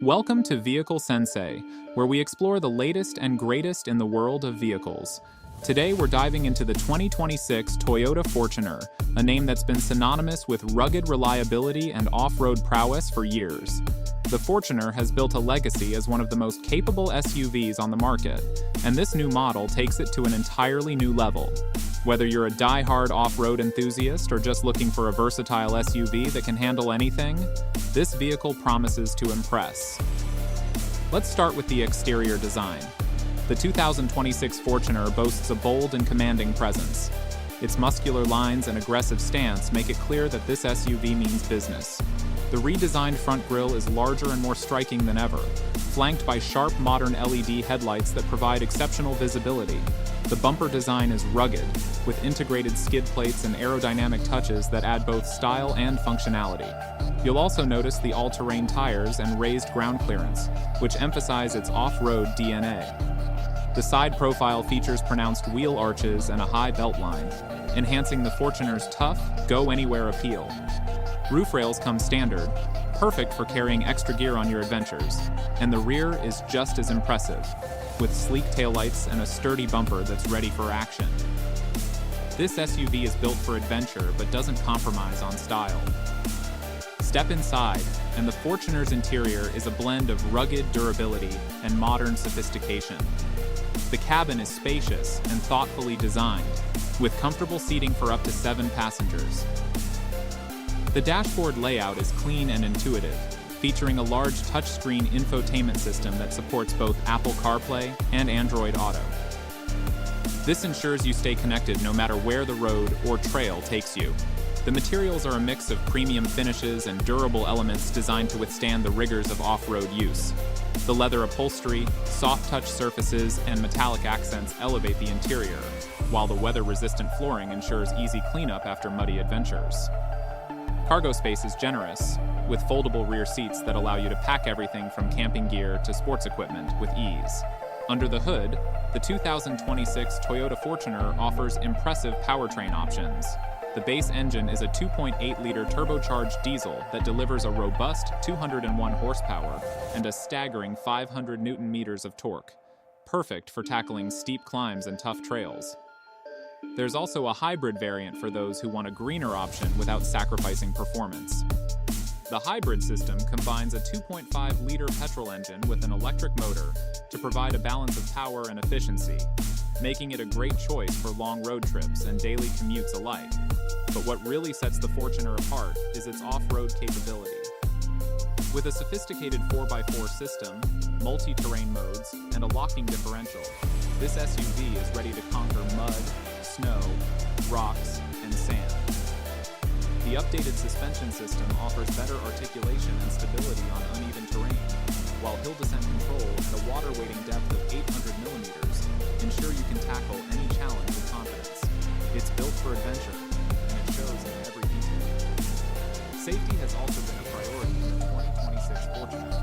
Welcome to Vehicle Sensei, where we explore the latest and greatest in the world of vehicles. Today we're diving into the 2026 Toyota Fortuner, a name that's been synonymous with rugged reliability and off-road prowess for years. The Fortuner has built a legacy as one of the most capable SUVs on the market, and this new model takes it to an entirely new level. Whether you're a die-hard off-road enthusiast or just looking for a versatile SUV that can handle anything, this vehicle promises to impress. Let's start with the exterior design. The 2026 Fortuner boasts a bold and commanding presence. Its muscular lines and aggressive stance make it clear that this SUV means business. The redesigned front grille is larger and more striking than ever, flanked by sharp modern LED headlights that provide exceptional visibility. The bumper design is rugged, with integrated skid plates and aerodynamic touches that add both style and functionality. You'll also notice the all-terrain tires and raised ground clearance, which emphasize its off-road DNA. The side profile features pronounced wheel arches and a high belt line, enhancing the Fortuner's tough, go-anywhere appeal. Roof rails come standard, perfect for carrying extra gear on your adventures, and the rear is just as impressive, with sleek taillights and a sturdy bumper that's ready for action. This SUV is built for adventure but doesn't compromise on style. Step inside, and the Fortuner's interior is a blend of rugged durability and modern sophistication. The cabin is spacious and thoughtfully designed, with comfortable seating for up to 7 passengers. The dashboard layout is clean and intuitive, featuring a large touchscreen infotainment system that supports both Apple CarPlay and Android Auto. This ensures you stay connected no matter where the road or trail takes you. The materials are a mix of premium finishes and durable elements designed to withstand the rigors of off-road use. The leather upholstery, soft-touch surfaces, and metallic accents elevate the interior, while the weather-resistant flooring ensures easy cleanup after muddy adventures. Cargo space is generous, with foldable rear seats that allow you to pack everything from camping gear to sports equipment with ease. Under the hood, the 2026 Toyota Fortuner offers impressive powertrain options. The base engine is a 2.8-liter turbocharged diesel that delivers a robust 201 horsepower and a staggering 500 newton-meters of torque, perfect for tackling steep climbs and tough trails. There's also a hybrid variant for those who want a greener option without sacrificing performance. The hybrid system combines a 2.5-liter petrol engine with an electric motor to provide a balance of power and efficiency, making it a great choice for long road trips and daily commutes alike. But what really sets the Fortuner apart is its off-road capability. With a sophisticated 4x4 system, multi-terrain modes, and a locking differential, this SUV is ready to conquer mud, snow, rocks, and sand. The updated suspension system offers better articulation and stability on uneven terrain, while hill descent control at a water-weighting depth of 800 millimeters ensure you can tackle any challenge with confidence. It's built for adventure, and it shows in every detail. Safety has also been a priority in the 2026 Fortuner.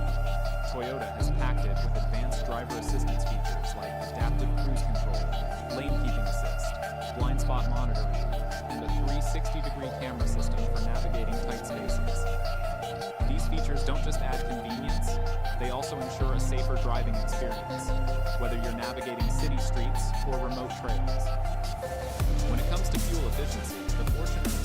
Toyota has packed it with advanced driver assistance features like adaptive cruise control, lane keeping assist, blind spot monitoring, and a 360-degree camera system for navigating tight spaces. These features don't just add convenience, they also ensure a safer driving experience, whether you're navigating city streets or remote trails. When it comes to fuel efficiency, the Fortuner